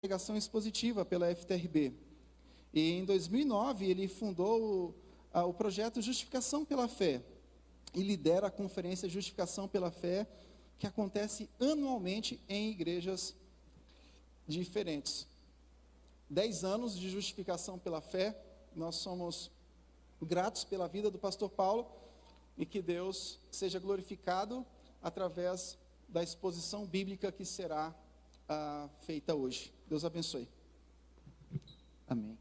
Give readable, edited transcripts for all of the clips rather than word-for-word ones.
pregação expositiva pela FTRB. E em 2009 ele fundou o projeto Justificação pela Fé e lidera a conferência Justificação pela Fé, que acontece anualmente em igrejas diferentes. 10 anos de justificação pela fé, nós somos gratos pela vida do pastor Paulo e que Deus seja glorificado através da exposição bíblica que será feita hoje. Deus abençoe. Amém.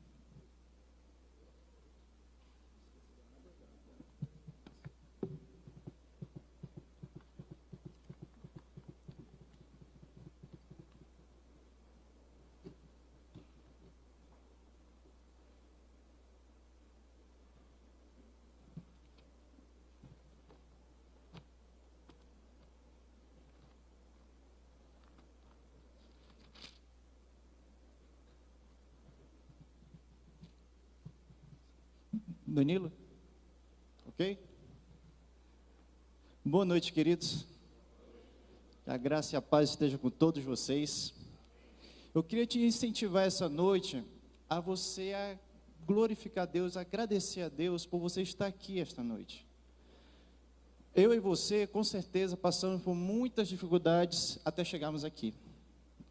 Danilo? Ok? Boa noite, queridos. Que a graça e a paz estejam com todos vocês. Eu queria te incentivar essa noite a você a glorificar a Deus, a agradecer a Deus por você estar aqui esta noite. Eu e você, com certeza, passamos por muitas dificuldades até chegarmos aqui,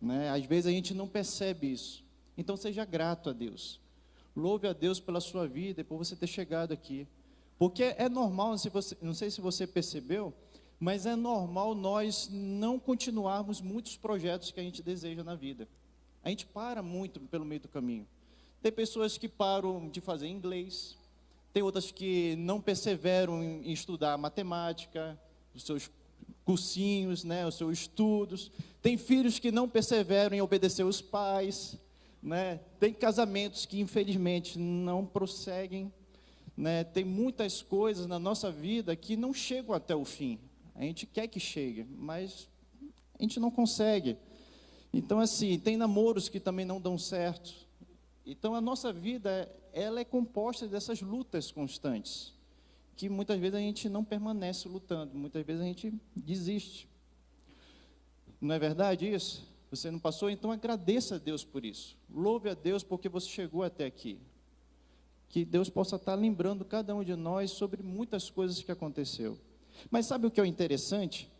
né? Às vezes a gente não percebe isso. Então seja grato a Deus. Louve a Deus pela sua vida e por você ter chegado aqui. Porque é normal, não sei se você percebeu, mas é normal nós não continuarmos muitos projetos que a gente deseja na vida. A gente para muito pelo meio do caminho. Tem pessoas que param de fazer inglês, tem outras que não perseveram em estudar matemática, os seus cursinhos, né, os seus estudos. Tem filhos que não perseveram em obedecer os pais, né? Tem casamentos que infelizmente não prosseguem, né? Tem muitas coisas na nossa vida que não chegam até o fim. A gente quer que chegue, mas a gente não consegue. Então assim, tem namoros que também não dão certo. Então a nossa vida, ela é composta dessas lutas constantes, que muitas vezes a gente não permanece lutando, muitas vezes a gente desiste. Não é verdade isso? Você não passou? Então agradeça a Deus por isso. Louve a Deus porque você chegou até aqui. Que Deus possa estar lembrando cada um de nós sobre muitas coisas que aconteceu. Mas sabe o que é interessante?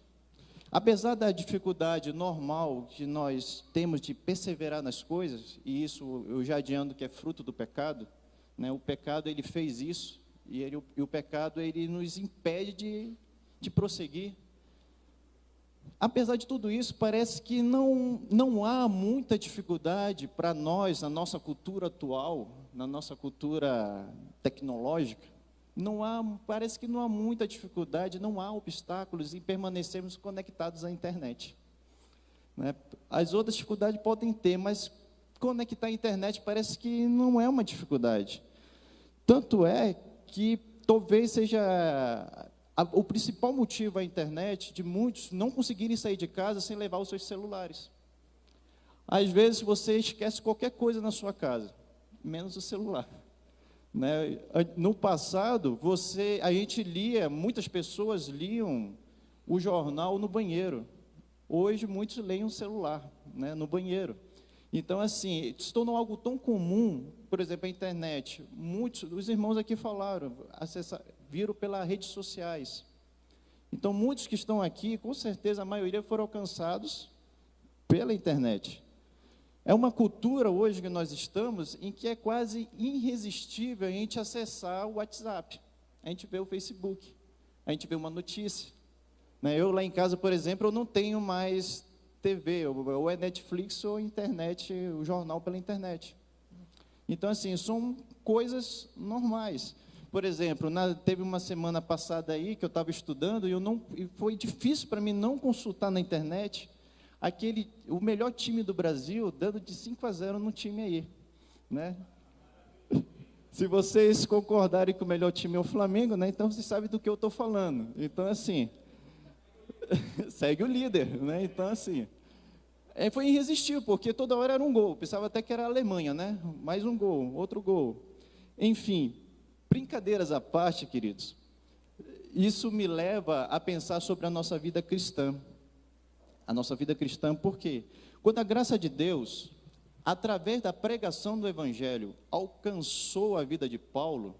Apesar da dificuldade normal que nós temos de perseverar nas coisas, e isso eu já adianto que é fruto do pecado, né? O pecado, ele fez isso, e o pecado, ele nos impede de prosseguir. Apesar de tudo isso, parece que não há muita dificuldade para nós, na nossa cultura atual, na nossa cultura tecnológica, parece que não há muita dificuldade, não há obstáculos em permanecermos conectados à internet, né? As outras dificuldades podem ter, mas conectar à internet parece que não é uma dificuldade. Tanto é que talvez seja o principal motivo à internet de muitos não conseguirem sair de casa sem levar os seus celulares. Às vezes você esquece qualquer coisa na sua casa, menos o celular, né? No passado, muitas pessoas liam o jornal no banheiro. Hoje muitos leem o celular, né, no banheiro. Então assim, se tornou algo tão comum, por exemplo, a internet. Muitos dos irmãos aqui falaram, viram pelas redes sociais. Então, muitos que estão aqui, com certeza, a maioria foram alcançados pela internet. É uma cultura hoje que nós estamos, em que é quase irresistível a gente acessar o WhatsApp. A gente vê o Facebook, a gente vê uma notícia, né? Eu lá em casa, por exemplo, eu não tenho mais TV, ou é Netflix ou internet, o jornal pela internet. Então, assim, são coisas normais. Por exemplo, teve uma semana passada aí que eu estava estudando e foi difícil para mim não consultar na internet o melhor time do Brasil dando de 5-0 no time aí, né? Se vocês concordarem que o melhor time é o Flamengo, né? Então vocês sabem do que eu estou falando. Então assim, segue o líder, né? Então assim, foi irresistível, porque toda hora era um gol. Pensava até que era a Alemanha, né? Mais um gol, outro gol. Enfim, brincadeiras à parte, queridos, isso me leva a pensar sobre a nossa vida cristã. A nossa vida cristã, por quê? Quando a graça de Deus através da pregação do Evangelho, alcançou a vida de Paulo,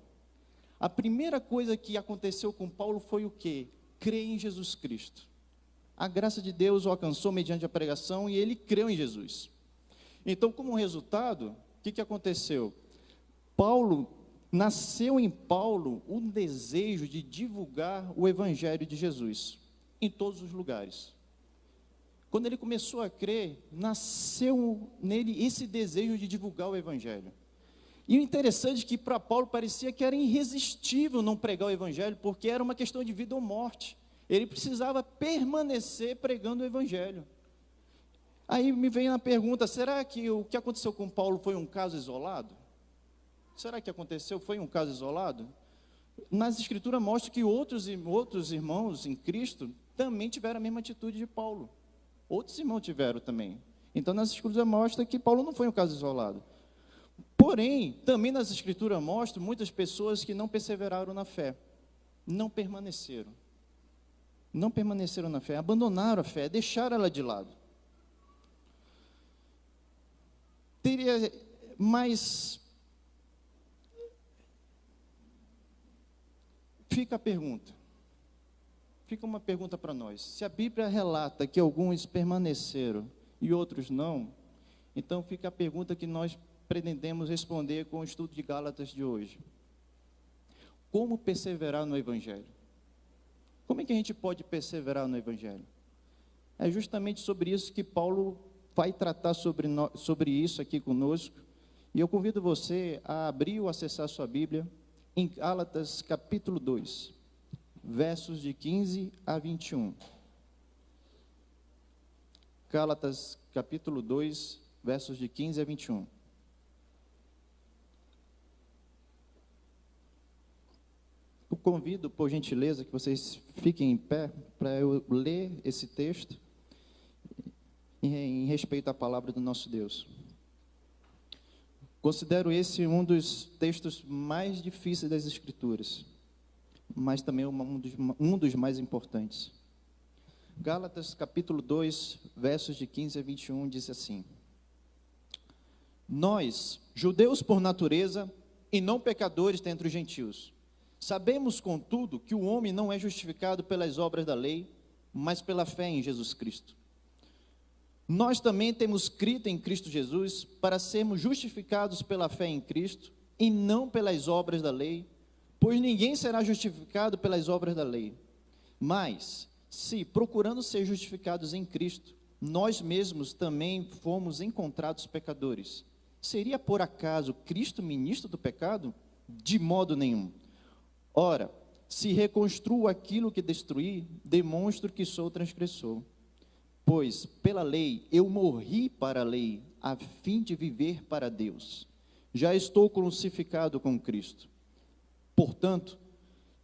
a primeira coisa que aconteceu com Paulo foi o quê? Crer em Jesus Cristo. A graça de Deus o alcançou mediante a pregação e ele creu em Jesus. Então, como resultado, o que aconteceu? Nasceu em Paulo um desejo de divulgar o Evangelho de Jesus em todos os lugares. Quando ele começou a crer, nasceu nele esse desejo de divulgar o Evangelho. E o interessante é que para Paulo parecia que era irresistível não pregar o Evangelho, porque era uma questão de vida ou morte. Ele precisava permanecer pregando o Evangelho. Aí me vem a pergunta, será que o que aconteceu com Paulo foi um caso isolado? Será que foi um caso isolado? Nas Escrituras mostra que outros irmãos em Cristo também tiveram a mesma atitude de Paulo. Outros irmãos tiveram também. Então, nas Escrituras mostra que Paulo não foi um caso isolado. Porém, também nas Escrituras mostra muitas pessoas que não perseveraram na fé, não permaneceram na fé, abandonaram a fé, deixaram ela de lado. Fica uma pergunta para nós. Se a Bíblia relata que alguns permaneceram e outros não, então fica a pergunta que nós pretendemos responder com o estudo de Gálatas de hoje. Como perseverar no Evangelho? Como é que a gente pode perseverar no Evangelho? É justamente sobre isso que Paulo vai tratar sobre isso aqui conosco. E eu convido você a abrir ou acessar a sua Bíblia em Gálatas capítulo 2, versos de 15 a 21. Gálatas capítulo 2, versos de 15 a 21. Eu convido, por gentileza, que vocês fiquem em pé para eu ler esse texto em respeito à palavra do nosso Deus. Considero esse um dos textos mais difíceis das Escrituras, mas também um dos mais importantes. Gálatas capítulo 2, versos de 15 a 21, diz assim: Nós, judeus por natureza, e não pecadores dentre os gentios, sabemos, contudo, que o homem não é justificado pelas obras da lei, mas pela fé em Jesus Cristo. Nós também temos crido em Cristo Jesus para sermos justificados pela fé em Cristo e não pelas obras da lei, pois ninguém será justificado pelas obras da lei. Mas, se procurando ser justificados em Cristo, nós mesmos também fomos encontrados pecadores, seria por acaso Cristo ministro do pecado? De modo nenhum. Ora, se reconstruo aquilo que destruí, demonstro que sou transgressor. Pois, pela lei, eu morri para a lei, a fim de viver para Deus. Já estou crucificado com Cristo. Portanto,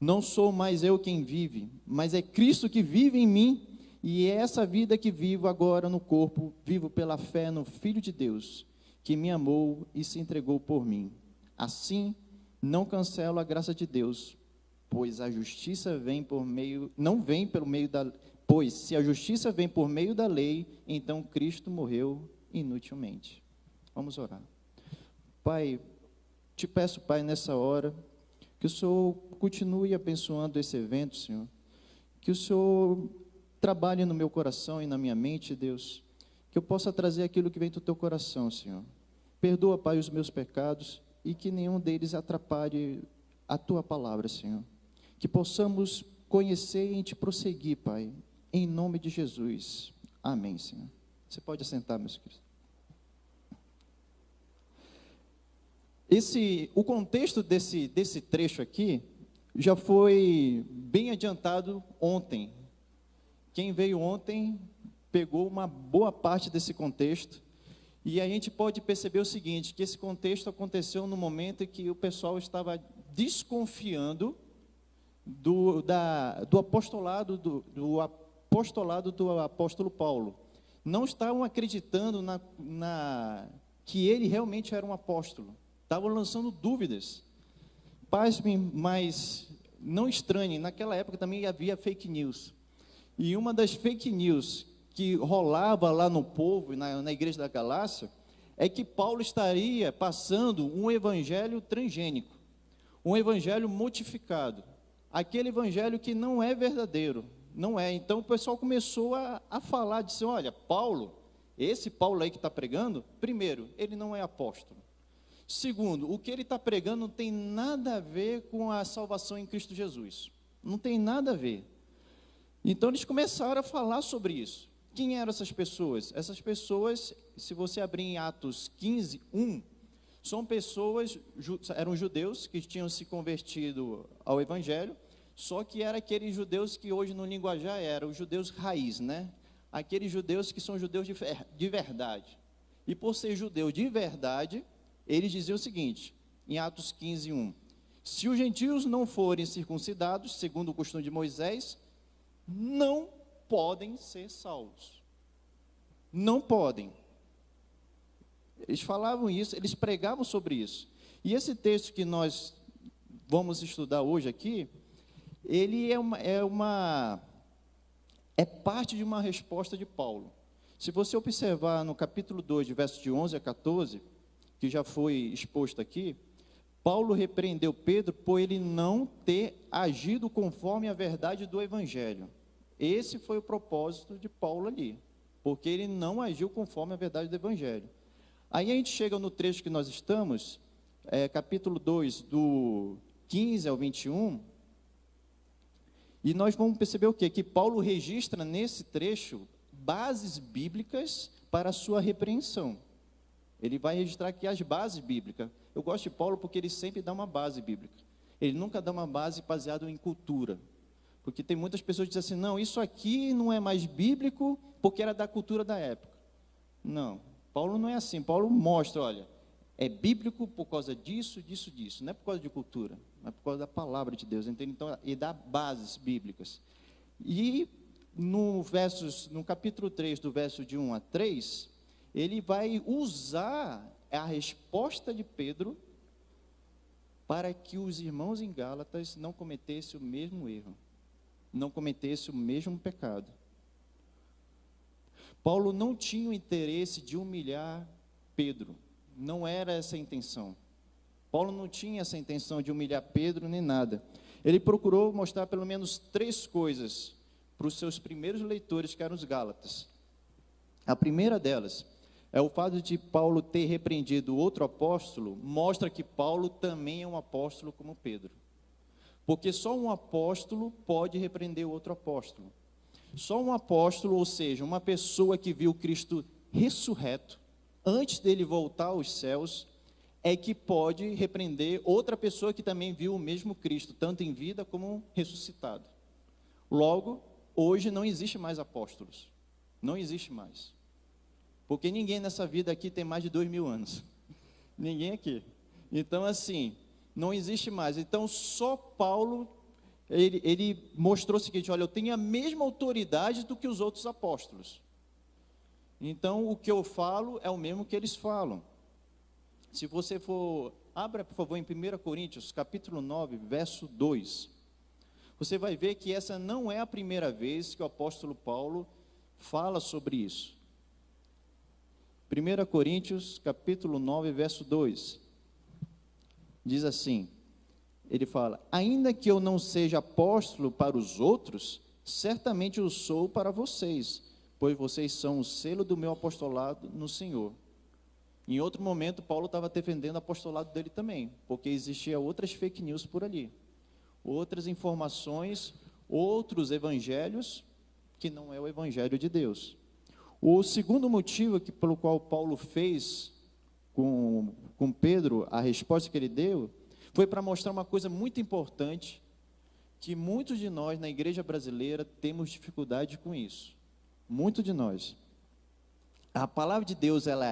não sou mais eu quem vive, mas é Cristo que vive em mim, e é essa vida que vivo agora no corpo, vivo pela fé no Filho de Deus, que me amou e se entregou por mim. Assim, não cancelo a graça de Deus, pois a justiça Pois, se a justiça vem por meio da lei, então Cristo morreu inutilmente. Vamos orar. Pai, te peço, Pai, nessa hora, que o Senhor continue abençoando esse evento, Senhor. Que o Senhor trabalhe no meu coração e na minha mente, Deus. Que eu possa trazer aquilo que vem do teu coração, Senhor. Perdoa, Pai, os meus pecados e que nenhum deles atrapalhe a tua palavra, Senhor. Que possamos conhecer e te prosseguir, Pai. Em nome de Jesus. Amém, Senhor. Você pode assentar, meus queridos. O contexto desse trecho aqui já foi bem adiantado ontem. Quem veio ontem pegou uma boa parte desse contexto. E a gente pode perceber o seguinte, que esse contexto aconteceu no momento em que o pessoal estava desconfiando do apostolado do apóstolo Paulo. Não estavam acreditando que ele realmente era um apóstolo. Estavam lançando dúvidas. Pasmem, mas não estranhem, naquela época também havia fake news. E uma das fake news que rolava lá no povo, na igreja da Galácia, é que Paulo estaria passando um evangelho transgênico, um evangelho modificado, aquele evangelho que não é verdadeiro, não é. Então o pessoal começou a falar, disse, olha, Paulo, esse Paulo aí que está pregando, primeiro, ele não é apóstolo. Segundo, o que ele está pregando não tem nada a ver com a salvação em Cristo Jesus, não tem nada a ver. Então eles começaram a falar sobre isso. Quem eram essas pessoas? Essas pessoas, se você abrir em Atos 15, 1, são pessoas, eram judeus que tinham se convertido ao Evangelho, só que eram aqueles judeus que hoje no linguajar eram os judeus raiz, né? Aqueles judeus que são judeus de verdade. E por ser judeu de verdade, eles diziam o seguinte, em Atos 15, 1, se os gentios não forem circuncidados, segundo o costume de Moisés, não podem ser salvos. Não podem. Eles falavam isso, eles pregavam sobre isso. E esse texto que nós vamos estudar hoje aqui, ele é parte de uma resposta de Paulo. Se você observar no capítulo 2, de versos de 11 a 14, que já foi exposto aqui, Paulo repreendeu Pedro por ele não ter agido conforme a verdade do Evangelho. Esse foi o propósito de Paulo ali, porque ele não agiu conforme a verdade do Evangelho. Aí a gente chega no trecho que nós estamos, capítulo 2, do 15 ao 21, e nós vamos perceber o quê? Que Paulo registra nesse trecho bases bíblicas para a sua repreensão. Ele vai registrar aqui as bases bíblicas. Eu gosto de Paulo porque ele sempre dá uma base bíblica. Ele nunca dá uma base baseada em cultura. Porque tem muitas pessoas que dizem assim, não, isso aqui não é mais bíblico porque era da cultura da época. Não, Paulo não é assim. Paulo mostra, olha, é bíblico por causa disso, disso, disso. Não é por causa de cultura, mas por causa da palavra de Deus. Entende? Então, ele dá bases bíblicas. E no capítulo 3, do verso de 1 a 3, ele vai usar a resposta de Pedro para que os irmãos em Gálatas não cometessem o mesmo erro, não cometessem o mesmo pecado. Paulo não tinha o interesse de humilhar Pedro, não era essa a intenção. Paulo não tinha essa intenção de humilhar Pedro nem nada. Ele procurou mostrar pelo menos 3 coisas para os seus primeiros leitores, que eram os Gálatas. A primeira delas é o fato de Paulo ter repreendido outro apóstolo, mostra que Paulo também é um apóstolo como Pedro. Porque só um apóstolo pode repreender o outro apóstolo. Só um apóstolo, ou seja, uma pessoa que viu Cristo ressurreto, antes dele voltar aos céus, é que pode repreender outra pessoa que também viu o mesmo Cristo, tanto em vida como ressuscitado. Logo, hoje não existe mais apóstolos. Não existe mais. Porque ninguém nessa vida aqui tem mais de 2000 anos. Ninguém aqui. Então, assim, não existe mais. Então, só Paulo, ele mostrou o seguinte, olha, eu tenho a mesma autoridade do que os outros apóstolos. Então, o que eu falo é o mesmo que eles falam. Se você for, abra, por favor, em 1 Coríntios, capítulo 9, verso 2. Você vai ver que essa não é a primeira vez que o apóstolo Paulo fala sobre isso. 1 Coríntios, capítulo 9, verso 2, diz assim, ele fala, ainda que eu não seja apóstolo para os outros, certamente eu sou para vocês, pois vocês são o selo do meu apostolado no Senhor. Em outro momento, Paulo estava defendendo o apostolado dele também, porque existia outras fake news por ali, outras informações, outros evangelhos, que não é o evangelho de Deus. O segundo motivo pelo qual Paulo fez com Pedro, a resposta que ele deu, foi para mostrar uma coisa muito importante, que muitos de nós na igreja brasileira temos dificuldade com isso. Muitos de nós. A palavra de Deus, ela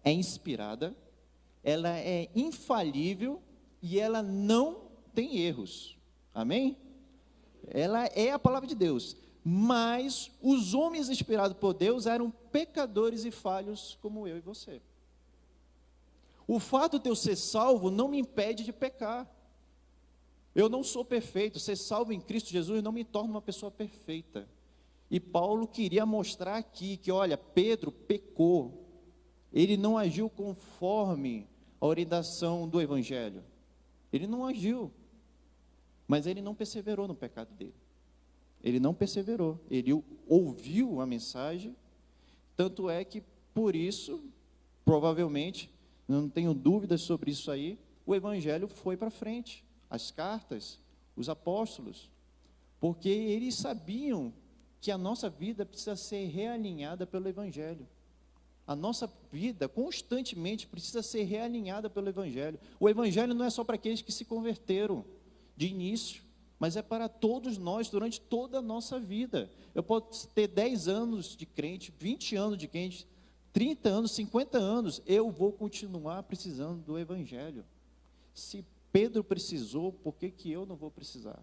é inspirada, ela é infalível e ela não tem erros. Amém? Ela é a palavra de Deus. Mas os homens inspirados por Deus eram pecadores e falhos como eu e você. O fato de eu ser salvo não me impede de pecar. Eu não sou perfeito. Ser salvo em Cristo Jesus não me torna uma pessoa perfeita. E Paulo queria mostrar aqui que, olha, Pedro pecou. ele não agiu conforme a orientação do Evangelho. Ele não agiu, mas ele não perseverou no pecado dele. Ele não perseverou, ele ouviu a mensagem, tanto é que, por isso, provavelmente, não tenho dúvidas sobre isso aí, o Evangelho foi para frente, as cartas, os apóstolos, porque eles sabiam que a nossa vida precisa ser realinhada pelo Evangelho. A nossa vida constantemente precisa ser realinhada pelo Evangelho. O Evangelho não é só para aqueles que se converteram de início, mas é para todos nós durante toda a nossa vida. Eu posso ter 10 anos de crente, 20 anos de crente, 30 anos, 50 anos, eu vou continuar precisando do Evangelho. Se Pedro precisou, por que eu não vou precisar?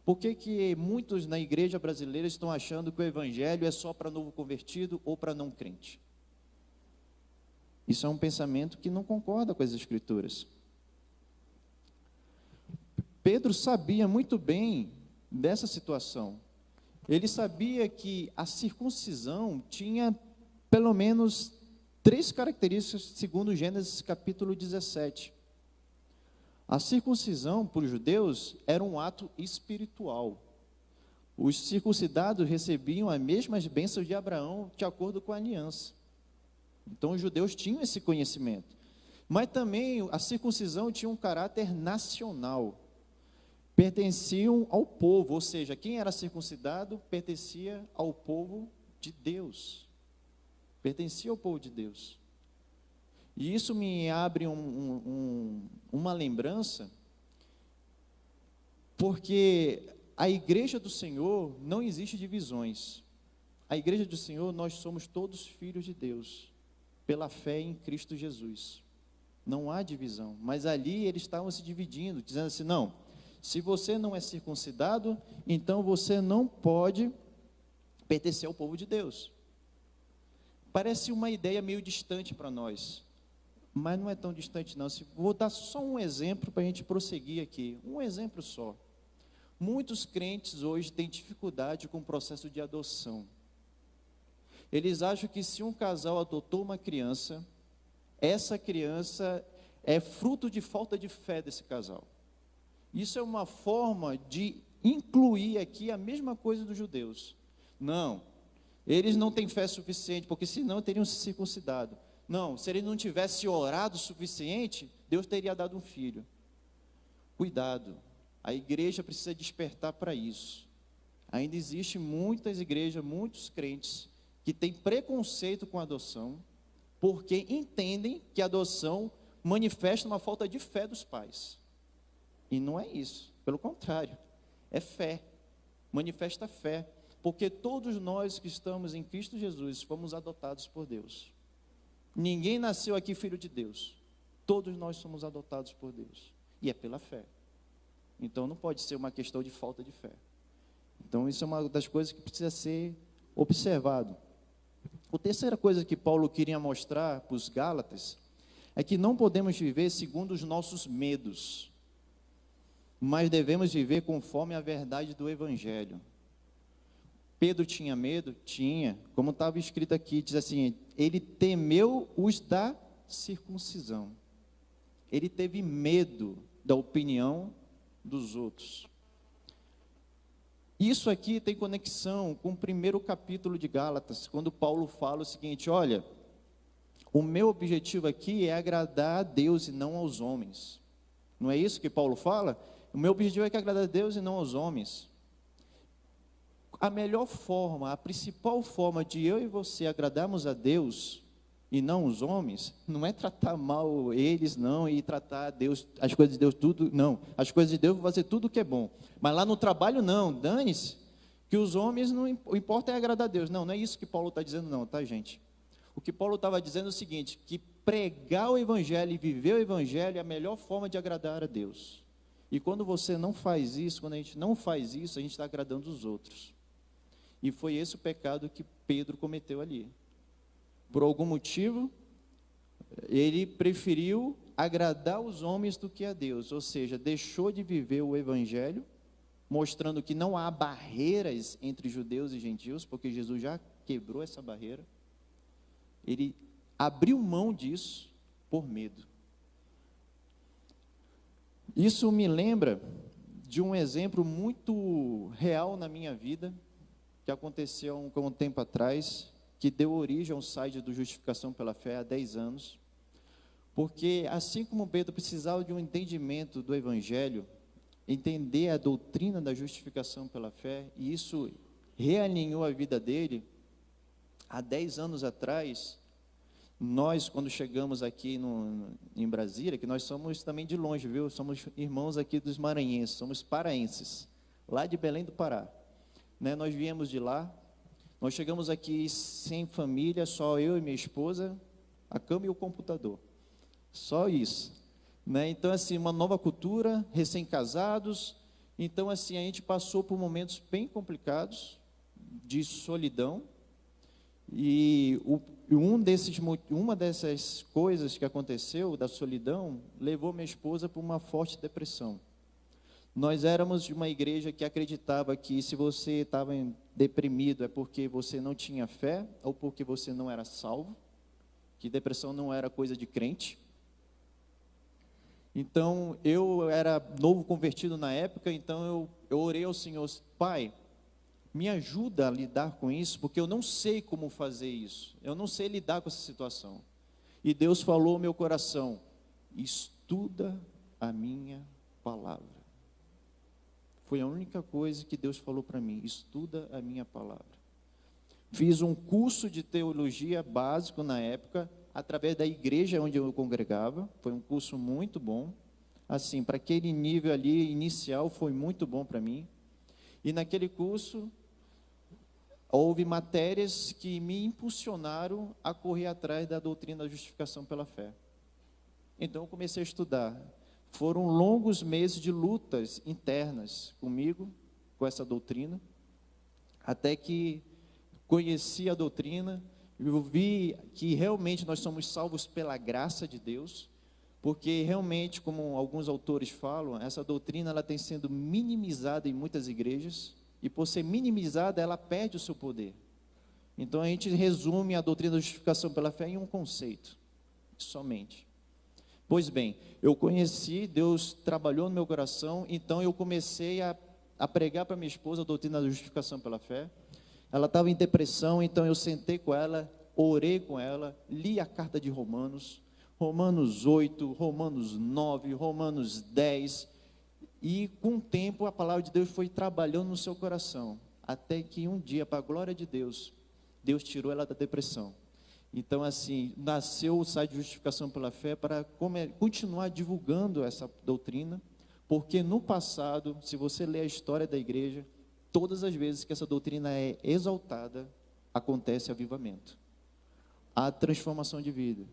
Por que muitos na igreja brasileira estão achando que o Evangelho é só para novo convertido ou para não crente? Isso é um pensamento que não concorda com as Escrituras. Pedro sabia muito bem dessa situação. Ele sabia que a circuncisão tinha pelo menos 3 características, segundo Gênesis capítulo 17. A circuncisão, para os judeus, era um ato espiritual. Os circuncidados recebiam as mesmas bênçãos de Abraão, de acordo com a aliança. Então, os judeus tinham esse conhecimento. Mas também a circuncisão tinha um caráter nacional. Pertenciam ao povo, ou seja, quem era circuncidado pertencia ao povo de Deus. Pertencia ao povo de Deus. E isso me abre uma lembrança, porque a igreja do Senhor não existe divisões. A igreja do Senhor, nós somos todos filhos de Deus, pela fé em Cristo Jesus. Não há divisão, mas ali eles estavam se dividindo, dizendo assim, não, se você não é circuncidado, então você não pode pertencer ao povo de Deus. Parece uma ideia meio distante para nós, mas não é tão distante não. Vou dar só um exemplo para a gente prosseguir aqui, um exemplo só. Muitos crentes hoje têm dificuldade com o processo de adoção. Eles acham que se um casal adotou uma criança, essa criança é fruto de falta de fé desse casal. Isso é uma forma de incluir aqui a mesma coisa dos judeus. Não, eles não têm fé suficiente, porque senão teriam se circuncidado. Não, se ele não tivesse orado o suficiente, Deus teria dado um filho. Cuidado, a igreja precisa despertar para isso. Ainda existe muitas igrejas, muitos crentes, que têm preconceito com a adoção, porque entendem que a adoção manifesta uma falta de fé dos pais. E não é isso, pelo contrário, é fé, manifesta fé, porque todos nós que estamos em Cristo Jesus fomos adotados por Deus. Ninguém nasceu aqui filho de Deus, todos nós somos adotados por Deus, e é pela fé. Então não pode ser uma questão de falta de fé. Então isso é uma das coisas que precisa ser observado. A terceira coisa que Paulo queria mostrar para os Gálatas é que não podemos viver segundo os nossos medos, mas devemos viver conforme a verdade do Evangelho. Pedro tinha medo? Tinha. Como estava escrito aqui, diz assim, ele temeu os da circuncisão. Ele teve medo da opinião dos outros. Isso aqui tem conexão com o primeiro capítulo de Gálatas, quando Paulo fala o seguinte, olha, o meu objetivo aqui é agradar a Deus e não aos homens. Não é isso que Paulo fala? O meu objetivo é agradar a Deus e não aos homens. A melhor forma, a principal forma de eu e você agradarmos a Deus e não os homens, não é tratar mal eles, não, e tratar Deus, as coisas de Deus tudo, não. As coisas de Deus vão fazer tudo o que é bom. Mas lá no trabalho, não, dane-se, que os homens, não, o importa é agradar a Deus. Não, não é isso que Paulo está dizendo não, tá, gente? O que Paulo estava dizendo é o seguinte, que pregar o Evangelho e viver o Evangelho é a melhor forma de agradar a Deus. E quando você não faz isso, quando a gente não faz isso, a gente está agradando os outros. E foi esse o pecado que Pedro cometeu ali. Por algum motivo, ele preferiu agradar os homens do que a Deus, ou seja, deixou de viver o Evangelho, mostrando que não há barreiras entre judeus e gentios, porque Jesus já quebrou essa barreira. Ele abriu mão disso por medo. Isso me lembra de um exemplo muito real na minha vida, que aconteceu há um tempo atrás, que deu origem ao site do Justificação pela Fé há 10 anos, porque assim como Pedro precisava de um entendimento do Evangelho, entender a doutrina da justificação pela fé, e isso realinhou a vida dele, há 10 anos atrás, nós, quando chegamos aqui em Brasília, que nós somos também de longe, viu? Somos irmãos aqui dos maranhenses, somos paraenses, lá de Belém do Pará. Né? Nós viemos de lá, nós chegamos aqui sem família, só eu e minha esposa, a cama e o computador. Só isso. Né? Então, assim, uma nova cultura, recém-casados. Então, assim, a gente passou por momentos bem complicados, de solidão. E uma dessas coisas que aconteceu, da solidão, levou minha esposa para uma forte depressão. Nós éramos de uma igreja que acreditava que se você estava deprimido é porque você não tinha fé, ou porque você não era salvo, que depressão não era coisa de crente. Então, eu era novo convertido na época, então eu orei ao Senhor: Pai, me ajuda a lidar com isso, porque eu não sei como fazer isso, eu não sei lidar com essa situação. E Deus falou ao meu coração: estuda a minha palavra. Foi a única coisa que Deus falou para mim: estuda a minha palavra. Fiz um curso de teologia básico na época, através da igreja onde eu congregava. Foi um curso muito bom, assim, para aquele nível ali inicial, foi muito bom para mim. E naquele curso, houve matérias que me impulsionaram a correr atrás da doutrina da justificação pela fé. Então eu comecei a estudar. Foram longos meses de lutas internas comigo, com essa doutrina, até que conheci a doutrina. Eu vi que realmente nós somos salvos pela graça de Deus, porque realmente, como alguns autores falam, essa doutrina ela tem sido minimizada em muitas igrejas, e por ser minimizada, ela perde o seu poder. Então a gente resume a doutrina da justificação pela fé em um conceito, somente. Pois bem, eu conheci, Deus trabalhou no meu coração, então eu comecei a pregar para minha esposa a doutrina da justificação pela fé. Ela estava em depressão, então eu sentei com ela, orei com ela, li a carta de Romanos, Romanos 8, Romanos 9, Romanos 10, e com o tempo a palavra de Deus foi trabalhando no seu coração, até que um dia, para a glória de Deus, Deus tirou ela da depressão. Então, assim, nasceu o site de Justificação pela Fé para continuar divulgando essa doutrina, porque no passado, se você ler a história da igreja, todas as vezes que essa doutrina é exaltada, acontece avivamento, a transformação de vida,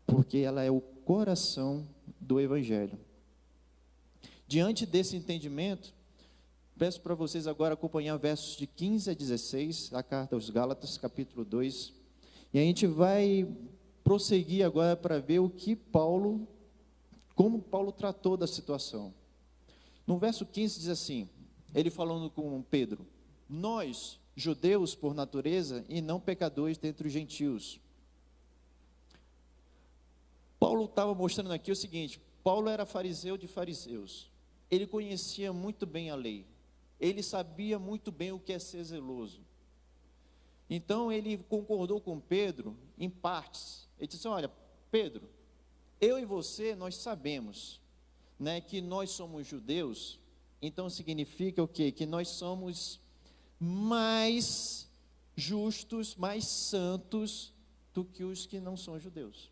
porque ela é o coração do Evangelho. Diante desse entendimento, peço para vocês agora acompanhar versos de 15 a 16, da carta aos Gálatas, capítulo 2, e a gente vai prosseguir agora para ver como Paulo tratou da situação. No verso 15 diz assim, ele falando com Pedro: nós, judeus por natureza, e não pecadores dentre os gentios. Paulo estava mostrando aqui o seguinte: Paulo era fariseu de fariseus, ele conhecia muito bem a lei, ele sabia muito bem o que é ser zeloso. Então ele concordou com Pedro em partes. Ele disse: olha, Pedro, eu e você, nós sabemos, né, que nós somos judeus. Então significa o quê? Que nós somos mais justos, mais santos do que os que não são judeus.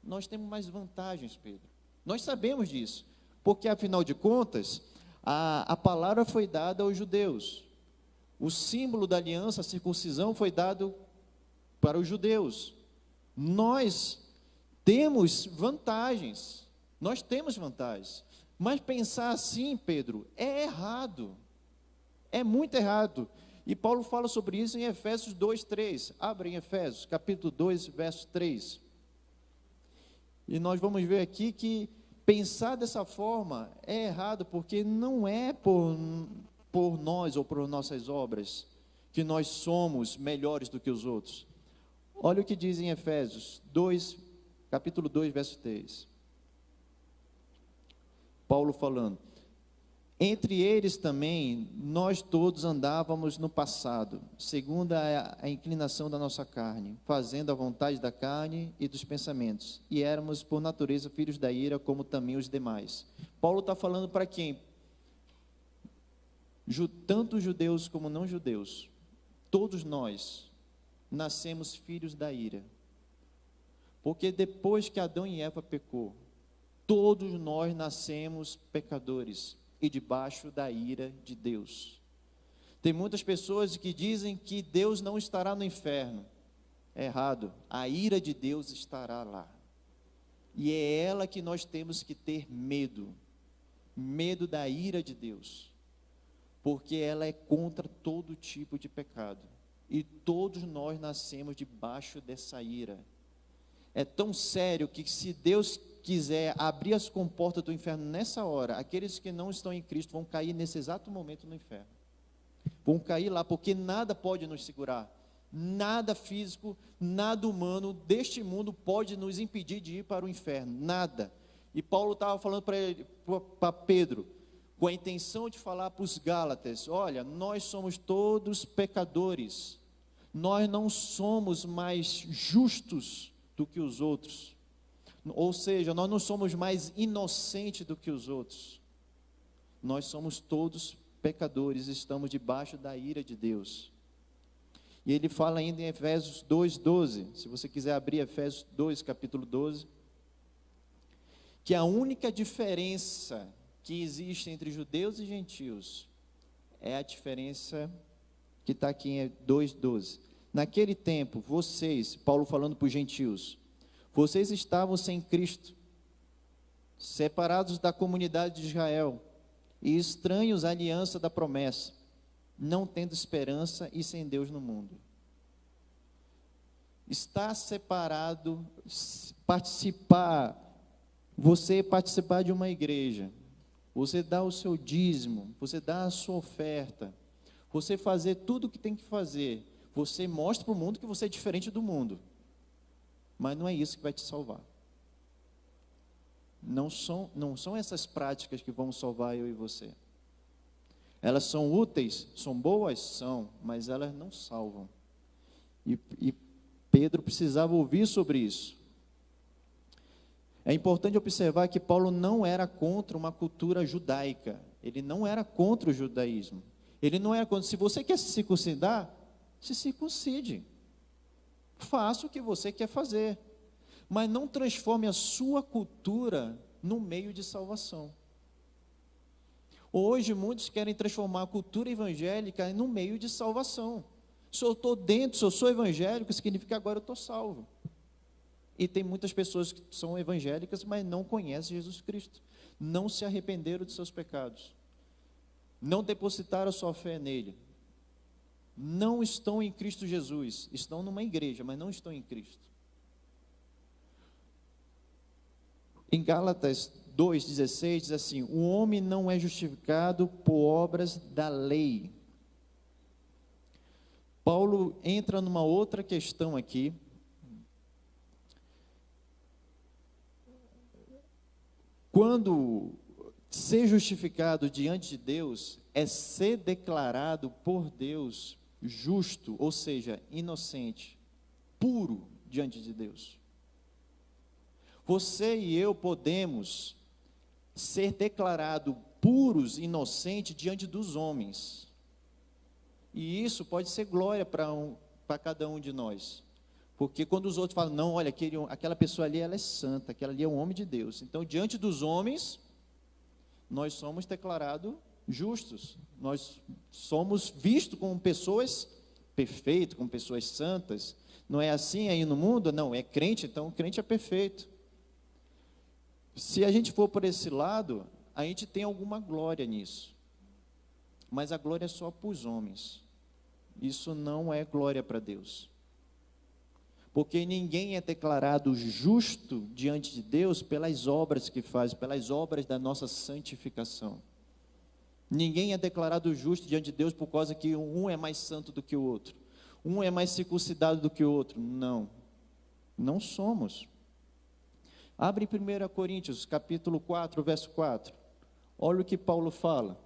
Nós temos mais vantagens, Pedro. Nós sabemos disso, porque afinal de contas, a palavra foi dada aos judeus. O símbolo da aliança, a circuncisão, foi dado para os judeus. Nós temos vantagens. Nós temos vantagens. Mas pensar assim, Pedro, é errado. É muito errado. E Paulo fala sobre isso em Efésios 2, 3. Abre em Efésios, capítulo 2, verso 3. E nós vamos ver aqui que pensar dessa forma é errado, porque não é por nós ou por nossas obras que nós somos melhores do que os outros. Olha o que diz em Efésios 2, capítulo 2, verso 3. Paulo falando: entre eles também, nós todos andávamos no passado, segundo a inclinação da nossa carne, fazendo a vontade da carne e dos pensamentos, e éramos por natureza filhos da ira, como também os demais. Paulo está falando para quem? Tanto judeus como não judeus, todos nós nascemos filhos da ira, porque depois que Adão e Eva pecou, todos nós nascemos pecadores e debaixo da ira de Deus. Tem muitas pessoas que dizem que Deus não estará no inferno. É errado, a ira de Deus estará lá, e é ela que nós temos que ter medo da ira de Deus, porque ela é contra todo tipo de pecado, e todos nós nascemos debaixo dessa ira. É tão sério que, se Deus quiser abrir as comportas do inferno nessa hora, aqueles que não estão em Cristo vão cair nesse exato momento no inferno, vão cair lá, porque nada pode nos segurar, nada físico, nada humano deste mundo pode nos impedir de ir para o inferno, nada. E Paulo estava falando para Pedro, com a intenção de falar para os Gálatas: olha, nós somos todos pecadores, nós não somos mais justos do que os outros, ou seja, nós não somos mais inocentes do que os outros, nós somos todos pecadores, estamos debaixo da ira de Deus. E ele fala ainda em Efésios 2:12, se você quiser abrir Efésios 2, capítulo 12, que a única diferença que existe entre judeus e gentios é a diferença que está aqui em 2:12. Naquele tempo, vocês, Paulo falando para os gentios, vocês estavam sem Cristo, separados da comunidade de Israel e estranhos à aliança da promessa, não tendo esperança e sem Deus no mundo. Estar separado, você participar de uma igreja, você dá o seu dízimo, você dá a sua oferta, você fazer tudo o que tem que fazer, você mostra para o mundo que você é diferente do mundo, mas não é isso que vai te salvar. Não são essas práticas que vão salvar eu e você. Elas são úteis, são boas? São, mas elas não salvam. E Pedro precisava ouvir sobre isso. É importante observar que Paulo não era contra uma cultura judaica, ele não era contra o judaísmo, ele não era contra. Se você quer se circuncidar, se circuncide, faça o que você quer fazer, mas não transforme a sua cultura no meio de salvação. Hoje muitos querem transformar a cultura evangélica no meio de salvação. Se eu estou dentro, se eu sou evangélico, significa que agora eu estou salvo. E tem muitas pessoas que são evangélicas, mas não conhecem Jesus Cristo, não se arrependeram de seus pecados, não depositaram a sua fé nele, não estão em Cristo Jesus, estão numa igreja, mas não estão em Cristo. Em Gálatas 2,16 diz assim: o homem não é justificado por obras da lei. Paulo entra numa outra questão aqui. Quando ser justificado diante de Deus é ser declarado por Deus justo, ou seja, inocente, puro diante de Deus. Você e eu podemos ser declarados puros, inocentes diante dos homens. E isso pode ser glória para cada um de nós. Porque quando os outros falam, não, olha, aquela pessoa ali, ela é santa, aquela ali é um homem de Deus. Então, diante dos homens, nós somos declarados justos. Nós somos vistos como pessoas perfeitas, como pessoas santas. Não é assim aí no mundo? Não, é crente, então o crente é perfeito. Se a gente for por esse lado, a gente tem alguma glória nisso. Mas a glória é só para os homens. Isso não é glória para Deus. Porque ninguém é declarado justo diante de Deus pelas obras que faz, pelas obras da nossa santificação. Ninguém é declarado justo diante de Deus por causa que um é mais santo do que o outro. um é mais circuncidado do que o outro. Não, não somos. Abre em 1 Coríntios, capítulo 4, verso 4. Olha o que Paulo fala.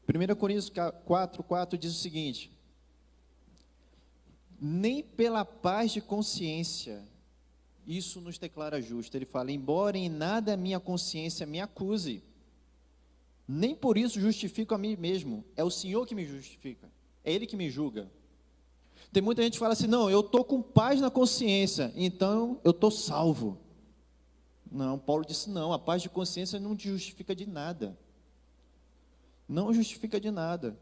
Primeira Coríntios 4 diz o seguinte: nem pela paz de consciência isso nos declara justo. Ele fala, embora em nada a minha consciência me acuse, nem por isso justifico a mim mesmo, é o Senhor que me justifica, é Ele que me julga. Tem muita gente que fala assim, não, eu estou com paz na consciência, então eu estou salvo. Não, Paulo disse, não, a paz de consciência não te justifica de nada. Não justifica de nada.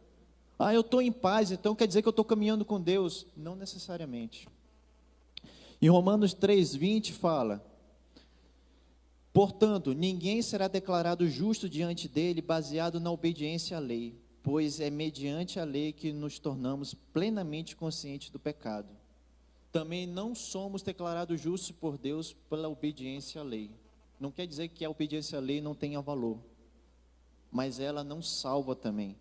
Ah, eu estou em paz, então quer dizer que eu estou caminhando com Deus. Não necessariamente. Em Romanos 3,20 fala, portanto, ninguém será declarado justo diante dele baseado na obediência à lei, pois é mediante a lei que nos tornamos plenamente conscientes do pecado. Também não somos declarados justos por Deus pela obediência à lei. Não quer dizer que a obediência à lei não tenha valor, mas ela não salva também.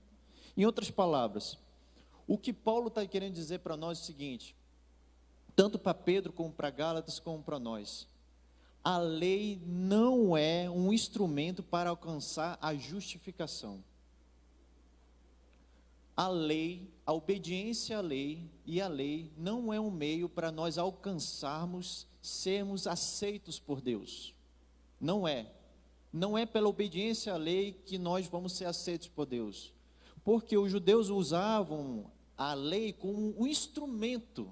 Em outras palavras, o que Paulo está querendo dizer para nós é o seguinte, tanto para Pedro como para Gálatas como para nós, a lei não é um instrumento para alcançar a justificação. A lei, a obediência à lei e a lei não é um meio para nós alcançarmos, sermos aceitos por Deus. Não é. Não é pela obediência à lei que nós vamos ser aceitos por Deus. Porque os judeus usavam a lei como um instrumento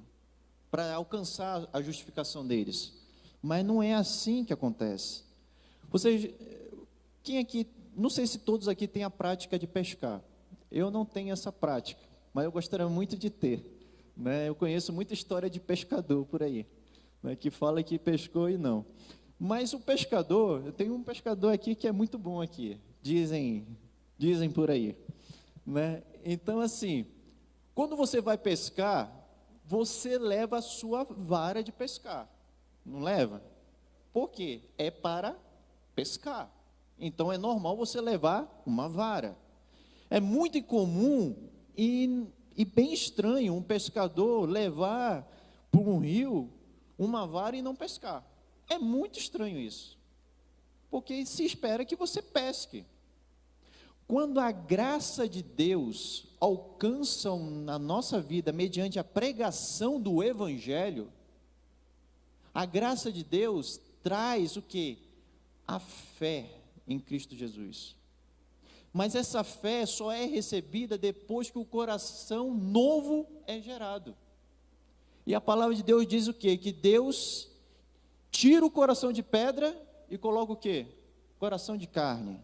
para alcançar a justificação deles. Mas não é assim que acontece. Vocês, quem aqui, não sei se todos aqui têm a prática de pescar. Eu não tenho essa prática, mas eu gostaria muito de ter. Né? Eu conheço muita história de pescador por aí, né? Que fala que pescou e não. Mas o pescador, eu tenho um pescador aqui que é muito bom aqui, dizem por aí. Né? Então, assim, quando você vai pescar, você leva a sua vara de pescar, não leva? Por quê? É para pescar. Então, é normal você levar uma vara. É muito incomum e bem estranho um pescador levar para um rio uma vara e não pescar. É muito estranho isso, porque se espera que você pesque. Quando a graça de Deus alcança na nossa vida mediante a pregação do Evangelho, a graça de Deus traz o quê? A fé em Cristo Jesus. Mas essa fé só é recebida depois que o coração novo é gerado. E a palavra de Deus diz o quê? Que Deus tira o coração de pedra e coloca o quê? Coração de carne.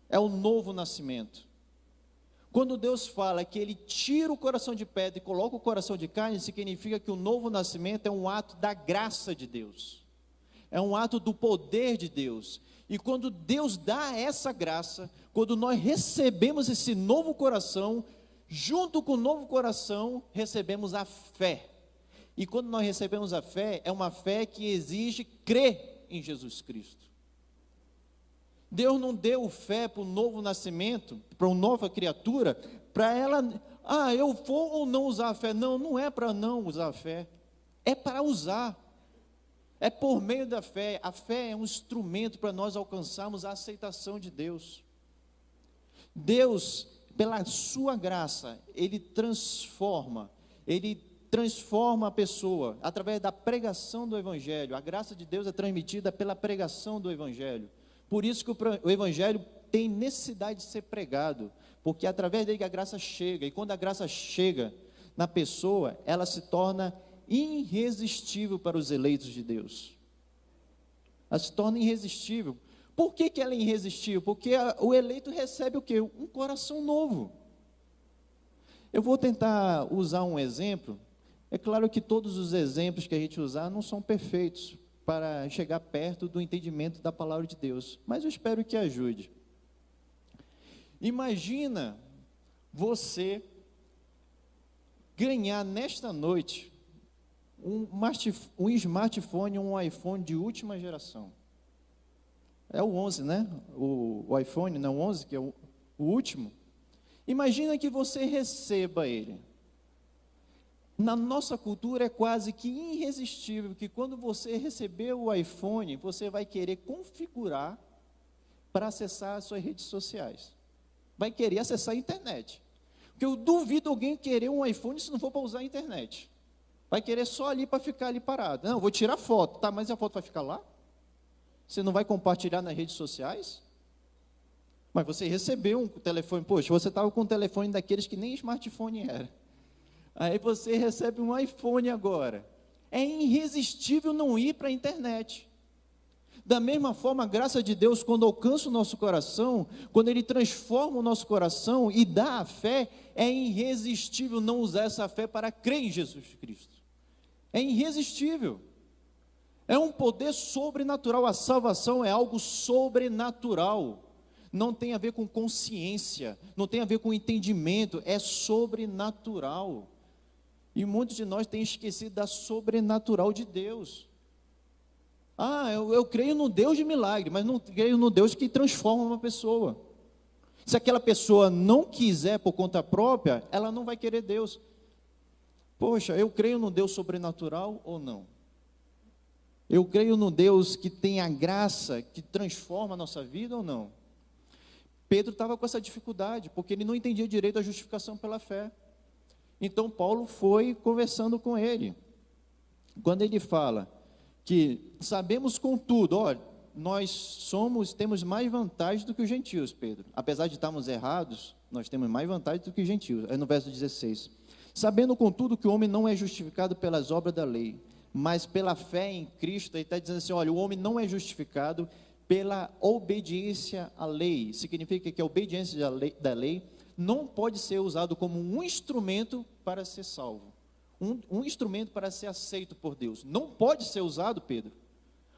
É o novo nascimento. Quando Deus fala que Ele tira o coração de pedra e coloca o coração de carne, significa que o novo nascimento é um ato da graça de Deus. É um ato do poder de Deus. E quando Deus dá essa graça, quando nós recebemos esse novo coração, junto com o novo coração, recebemos a fé. E quando nós recebemos a fé, é uma fé que exige crer em Jesus Cristo. Deus não deu fé para o novo nascimento, para uma nova criatura, para ela, eu vou ou não usar a fé. Não, não é para não usar a fé, é para usar. É por meio da fé. A fé é um instrumento para nós alcançarmos a aceitação de Deus. Deus, pela sua graça, Ele transforma a pessoa através da pregação do Evangelho. A graça de Deus é transmitida pela pregação do Evangelho. Por isso que o Evangelho tem necessidade de ser pregado, porque através dele a graça chega, e quando a graça chega na pessoa, ela se torna irresistível para os eleitos de Deus. Ela se torna irresistível. Por que ela é irresistível? Porque o eleito recebe o quê? Um coração novo. Eu vou tentar usar um exemplo. É claro que todos os exemplos que a gente usar não são perfeitos para chegar perto do entendimento da palavra de Deus, mas eu espero que ajude. Imagina você ganhar nesta noite um smartphone, um iPhone de última geração. É o 11, né? O iPhone, não, o 11, que é o último. Imagina que você receba ele. Na nossa cultura é quase que irresistível que quando você receber o iPhone, você vai querer configurar para acessar as suas redes sociais. Vai querer acessar a internet. Porque eu duvido alguém querer um iPhone se não for para usar a internet. Vai querer só ali para ficar ali parado. Não, vou tirar foto. Tá, mas a foto vai ficar lá? Você não vai compartilhar nas redes sociais? Mas você recebeu um telefone. Poxa, você estava com um telefone daqueles que nem smartphone era. Aí você recebe um iPhone agora. É irresistível não ir para a internet. Da mesma forma, a graça de Deus, quando alcança o nosso coração, quando Ele transforma o nosso coração e dá a fé, é irresistível não usar essa fé para crer em Jesus Cristo. É irresistível. É um poder sobrenatural. A salvação é algo sobrenatural. Não tem a ver com consciência, não tem a ver com entendimento, é sobrenatural. E muitos de nós têm esquecido da sobrenatural de Deus. Eu creio no Deus de milagre, mas não creio no Deus que transforma uma pessoa. Se aquela pessoa não quiser por conta própria, ela não vai querer Deus. Poxa, eu creio no Deus sobrenatural ou não? Eu creio no Deus que tem a graça, que transforma a nossa vida ou não? Pedro estava com essa dificuldade, porque ele não entendia direito a justificação pela fé. Então Paulo foi conversando com ele. Quando ele fala que sabemos contudo, temos mais vantagem do que os gentios, Pedro. Apesar de estarmos errados, nós temos mais vantagem do que os gentios. Aí no verso 16. Sabendo contudo que o homem não é justificado pelas obras da lei, mas pela fé em Cristo. Ele está dizendo assim, olha, o homem não é justificado pela obediência à lei. Significa que a obediência da lei não pode ser usado como um instrumento para ser salvo. Um instrumento para ser aceito por Deus. Não pode ser usado, Pedro.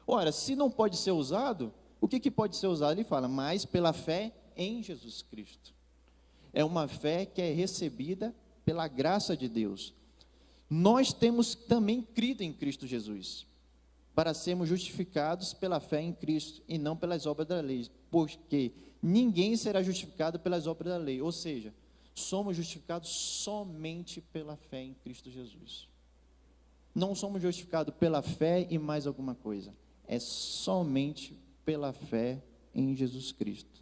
Ora, se não pode ser usado, o que pode ser usado? Ele fala, mas pela fé em Jesus Cristo. É uma fé que é recebida pela graça de Deus. Nós temos também crido em Cristo Jesus, para sermos justificados pela fé em Cristo, e não pelas obras da lei, porque ninguém será justificado pelas obras da lei, ou seja, somos justificados somente pela fé em Cristo Jesus. Não somos justificados pela fé e mais alguma coisa, é somente pela fé em Jesus Cristo.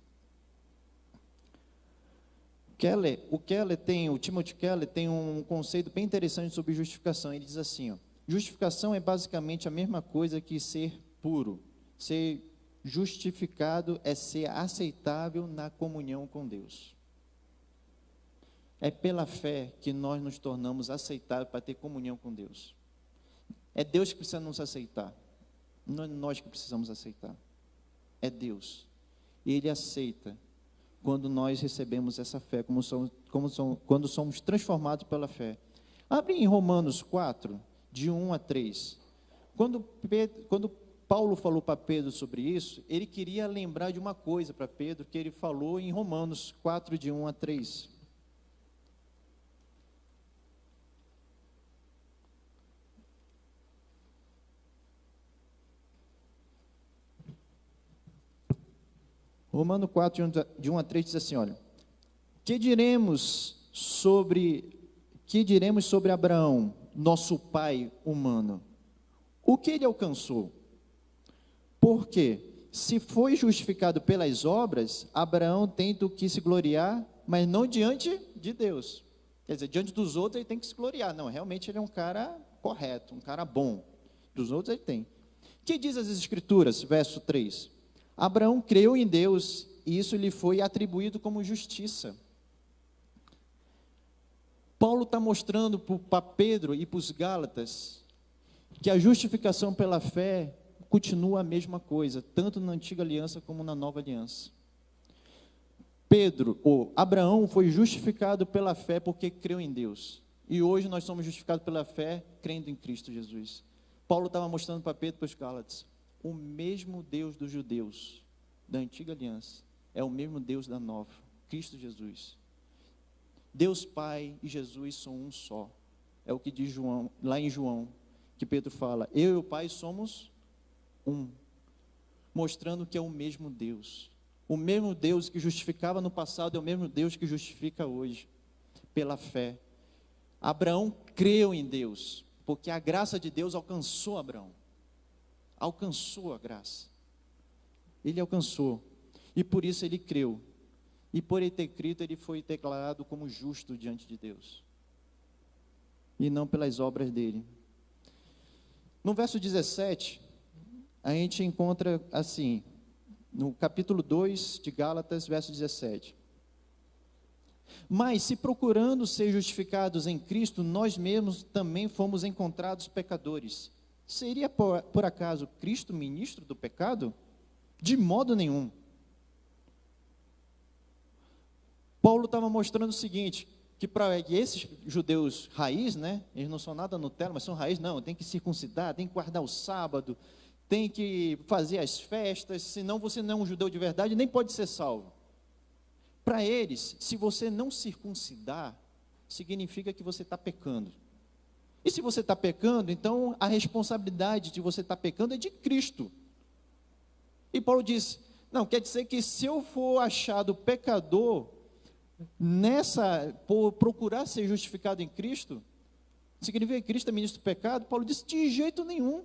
O Timothy Keller tem um conceito bem interessante sobre justificação. Ele diz assim, justificação é basicamente a mesma coisa que ser puro. Ser justificado é ser aceitável na comunhão com Deus. É pela fé que nós nos tornamos aceitáveis para ter comunhão com Deus. É Deus que precisa nos aceitar. Não é nós que precisamos aceitar. É Deus. E Ele aceita quando nós recebemos essa fé, quando somos transformados pela fé. Abre em Romanos 4, de 1 a 3. Quando Paulo falou para Pedro sobre isso, ele queria lembrar de uma coisa para Pedro, que ele falou em Romanos 4, de 1 a 3. Romanos 4, de 1 a 3 diz assim, olha, que diremos sobre Abraão, nosso pai humano? O que ele alcançou? Porque, se foi justificado pelas obras, Abraão tem do que se gloriar, mas não diante de Deus. Quer dizer, diante dos outros ele tem que se gloriar. Não, realmente ele é um cara correto, um cara bom. Dos outros ele tem. O que diz as Escrituras, verso 3? Abraão creu em Deus e isso lhe foi atribuído como justiça. Paulo está mostrando para Pedro e para os Gálatas que a justificação pela fé continua a mesma coisa, tanto na antiga aliança como na nova aliança. Abraão foi justificado pela fé porque creu em Deus. E hoje nós somos justificados pela fé crendo em Cristo Jesus. Paulo estava mostrando para Pedro e para os Gálatas, o mesmo Deus dos judeus, da antiga aliança, é o mesmo Deus da nova, Cristo Jesus. Deus Pai e Jesus são um só. É o que diz João, lá em João, que Pedro fala, eu e o Pai somos um. mostrando que é o mesmo Deus. O mesmo Deus que justificava no passado é o mesmo Deus que justifica hoje, pela fé. Abraão creu em Deus, porque a graça de Deus alcançou Abraão. Alcançou a graça. Ele alcançou. E por isso ele creu. E por ele ter crido, ele foi declarado como justo diante de Deus. E não pelas obras dele. No verso 17, a gente encontra assim, no capítulo 2 de Gálatas, verso 17. Mas se procurando ser justificados em Cristo, nós mesmos também fomos encontrados pecadores. Seria por acaso Cristo ministro do pecado? De modo nenhum. Paulo estava mostrando o seguinte, que para esses judeus raiz, né, eles não são nada Nutella, mas são raiz, não, tem que circuncidar, tem que guardar o sábado, tem que fazer as festas, senão você não é um judeu de verdade, nem pode ser salvo. Para eles, se você não circuncidar, significa que você está pecando. E se você está pecando, então a responsabilidade de você estar pecando é de Cristo. E Paulo diz, não, quer dizer que se eu for achado pecador, por procurar ser justificado em Cristo, significa que Cristo é ministro do pecado? Paulo disse, de jeito nenhum.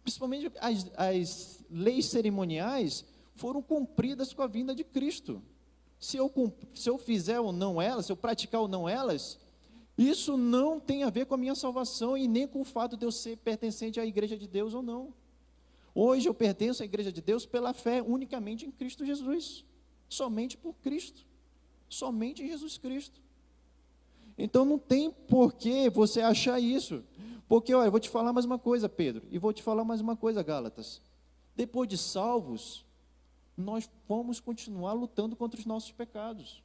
Principalmente as leis cerimoniais foram cumpridas com a vinda de Cristo. Se eu fizer ou não elas, se eu praticar ou não elas, isso não tem a ver com a minha salvação e nem com o fato de eu ser pertencente à igreja de Deus ou não. Hoje eu pertenço à igreja de Deus pela fé unicamente em Cristo Jesus. Somente por Cristo. Somente em Jesus Cristo. Então não tem por que você achar isso. Porque, olha, eu vou te falar mais uma coisa, Pedro, e vou te falar mais uma coisa, Gálatas. Depois de salvos, nós vamos continuar lutando contra os nossos pecados.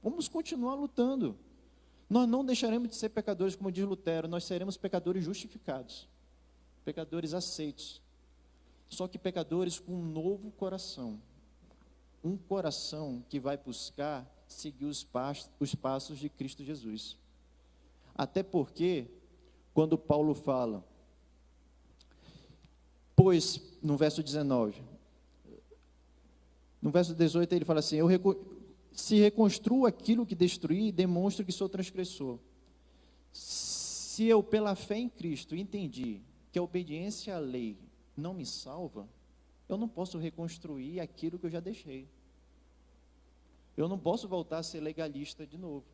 Vamos continuar lutando. Nós não deixaremos de ser pecadores, como diz Lutero, nós seremos pecadores justificados, pecadores aceitos, só que pecadores com um novo coração, um coração que vai buscar seguir os passos de Cristo Jesus. Até porque, quando Paulo fala, pois, no verso 19, no verso 18 ele fala assim, se reconstruo aquilo que destruí, demonstro que sou transgressor. Se eu, pela fé em Cristo, entendi que a obediência à lei não me salva, eu não posso reconstruir aquilo que eu já deixei. Eu não posso voltar a ser legalista de novo.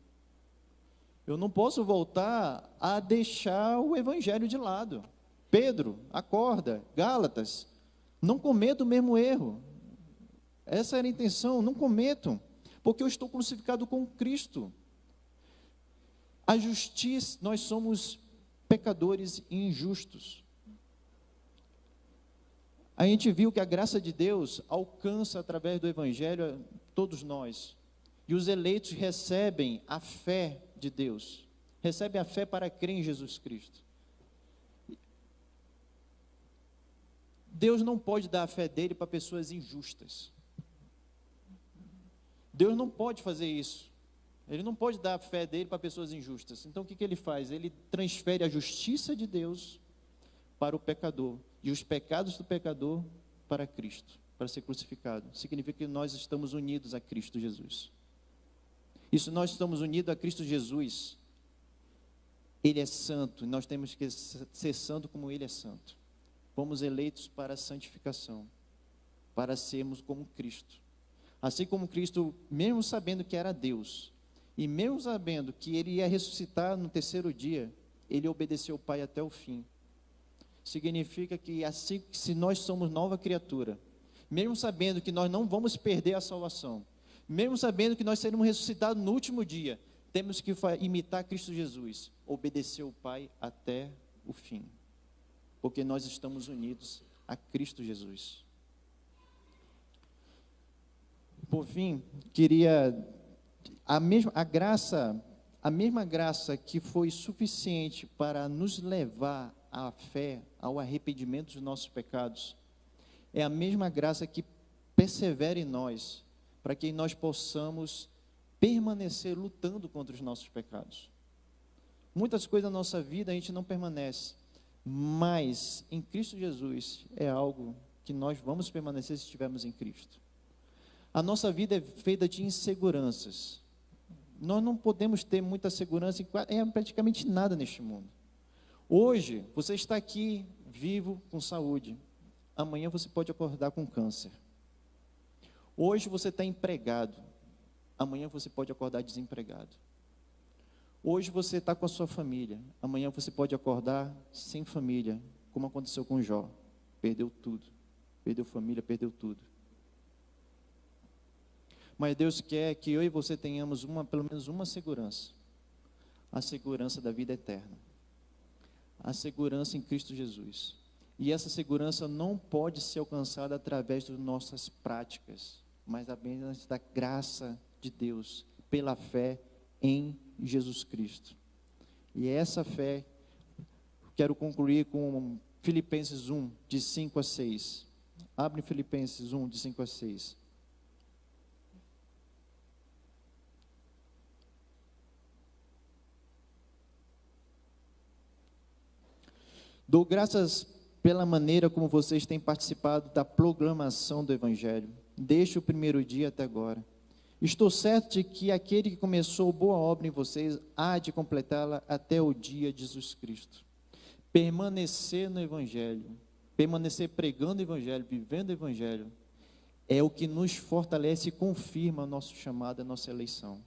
Eu não posso voltar a deixar o evangelho de lado. Pedro, acorda, Gálatas, não cometa o mesmo erro. Essa era a intenção, não cometam, porque eu estou crucificado com Cristo. A justiça, nós somos pecadores injustos. A gente viu que a graça de Deus alcança através do evangelho todos nós. E os eleitos recebem a fé de Deus. Recebem a fé para crer em Jesus Cristo. Deus não pode dar a fé dele para pessoas injustas. Deus não pode fazer isso. Ele não pode dar a fé dele para pessoas injustas. Então o que ele faz? Ele transfere a justiça de Deus para o pecador. E os pecados do pecador para Cristo, para ser crucificado. Significa que nós estamos unidos a Cristo Jesus. Isso, nós estamos unidos a Cristo Jesus. Ele é santo, e nós temos que ser santo como Ele é santo. Fomos eleitos para a santificação, para sermos como Cristo. Assim como Cristo, mesmo sabendo que era Deus, e mesmo sabendo que Ele ia ressuscitar no terceiro dia, Ele obedeceu o Pai até o fim. Significa que assim, se nós somos nova criatura, mesmo sabendo que nós não vamos perder a salvação, mesmo sabendo que nós seremos ressuscitados no último dia, temos que imitar Cristo Jesus, obedecer o Pai até o fim, porque nós estamos unidos a Cristo Jesus. Por fim, queria a mesma graça que foi suficiente para nos levar à fé, ao arrependimento dos nossos pecados, é a mesma graça que persevera em nós, para que nós possamos permanecer lutando contra os nossos pecados. Muitas coisas na nossa vida a gente não permanece, mas em Cristo Jesus é algo que nós vamos permanecer se estivermos em Cristo. A nossa vida é feita de inseguranças. Nós não podemos ter muita segurança em praticamente nada neste mundo. Hoje, você está aqui, vivo, com saúde. Amanhã você pode acordar com câncer. Hoje você está empregado. Amanhã você pode acordar desempregado. Hoje você está com a sua família. Amanhã você pode acordar sem família, como aconteceu com Jó. Perdeu tudo. Perdeu família, perdeu tudo. Mas Deus quer que eu e você tenhamos pelo menos uma segurança. A segurança da vida eterna. A segurança em Cristo Jesus. E essa segurança não pode ser alcançada através das nossas práticas, mas apenas da graça de Deus, pela fé em Jesus Cristo. E essa fé, quero concluir com Filipenses 1, de 5 a 6. Abre Filipenses 1, de 5 a 6. Dou graças pela maneira como vocês têm participado da proclamação do Evangelho, desde o primeiro dia até agora. Estou certo de que aquele que começou boa obra em vocês há de completá-la até o dia de Jesus Cristo. Permanecer no Evangelho, permanecer pregando o Evangelho, vivendo o Evangelho, é o que nos fortalece e confirma o nosso chamado, a nossa eleição.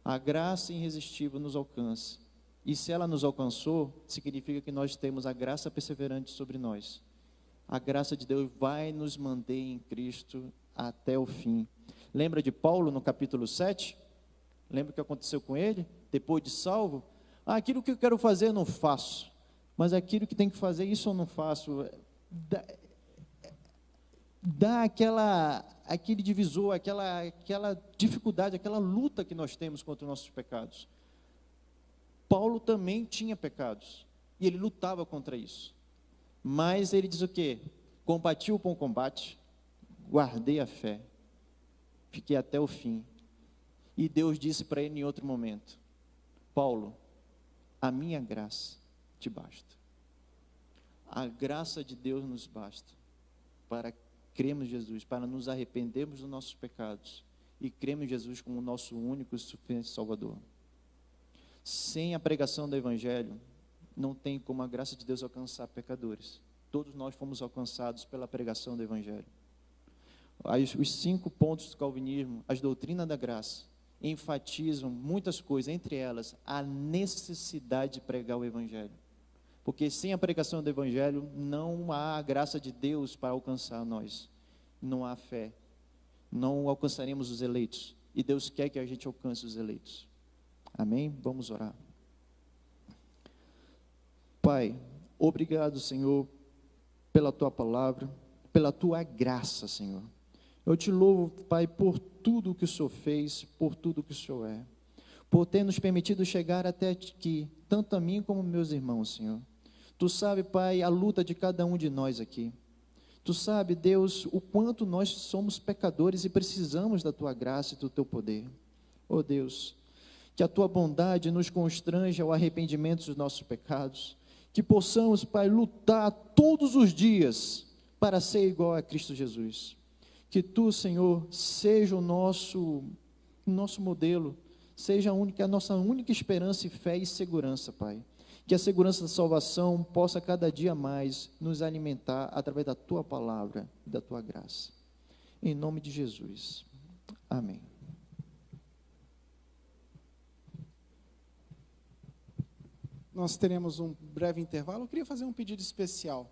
A graça irresistível nos alcança. E se ela nos alcançou, significa que nós temos a graça perseverante sobre nós. A graça de Deus vai nos manter em Cristo até o fim. Lembra de Paulo no capítulo 7? Lembra o que aconteceu com ele? Depois de salvo? Aquilo que eu quero fazer eu não faço. Mas aquilo que tem que fazer, isso eu não faço. Dá aquele divisor, aquela dificuldade, aquela luta que nós temos contra os nossos pecados. Paulo também tinha pecados, e ele lutava contra isso, mas ele diz o quê? Combati o bom combate, guardei a fé, fiquei até o fim, e Deus disse para ele em outro momento: Paulo, a minha graça te basta. A graça de Deus nos basta, para crermos em Jesus, para nos arrependermos dos nossos pecados, e crermos em Jesus como o nosso único e suficiente Salvador. Sem a pregação do Evangelho, não tem como a graça de Deus alcançar pecadores. Todos nós fomos alcançados pela pregação do Evangelho. Os 5 pontos do calvinismo, as doutrinas da graça, enfatizam muitas coisas, entre elas, a necessidade de pregar o Evangelho. Porque sem a pregação do Evangelho, não há a graça de Deus para alcançar nós. Não há fé. Não alcançaremos os eleitos. E Deus quer que a gente alcance os eleitos. Amém? Vamos orar. Pai, obrigado, Senhor, pela Tua palavra, pela Tua graça, Senhor. Eu te louvo, Pai, por tudo que o Senhor fez, por tudo que o Senhor é, por ter nos permitido chegar até aqui, tanto a mim como meus irmãos, Senhor. Tu sabe, Pai, a luta de cada um de nós aqui. Tu sabe, Deus, o quanto nós somos pecadores e precisamos da Tua graça e do Teu poder. Oh Deus, que a Tua bondade nos constranja ao arrependimento dos nossos pecados, que possamos, Pai, lutar todos os dias para ser igual a Cristo Jesus. Que Tu, Senhor, seja o nosso modelo, seja a nossa única esperança e fé e segurança, Pai. Que a segurança da salvação possa cada dia mais nos alimentar através da Tua palavra e da Tua graça. Em nome de Jesus. Amém. Nós teremos um breve intervalo. Eu queria fazer um pedido especial.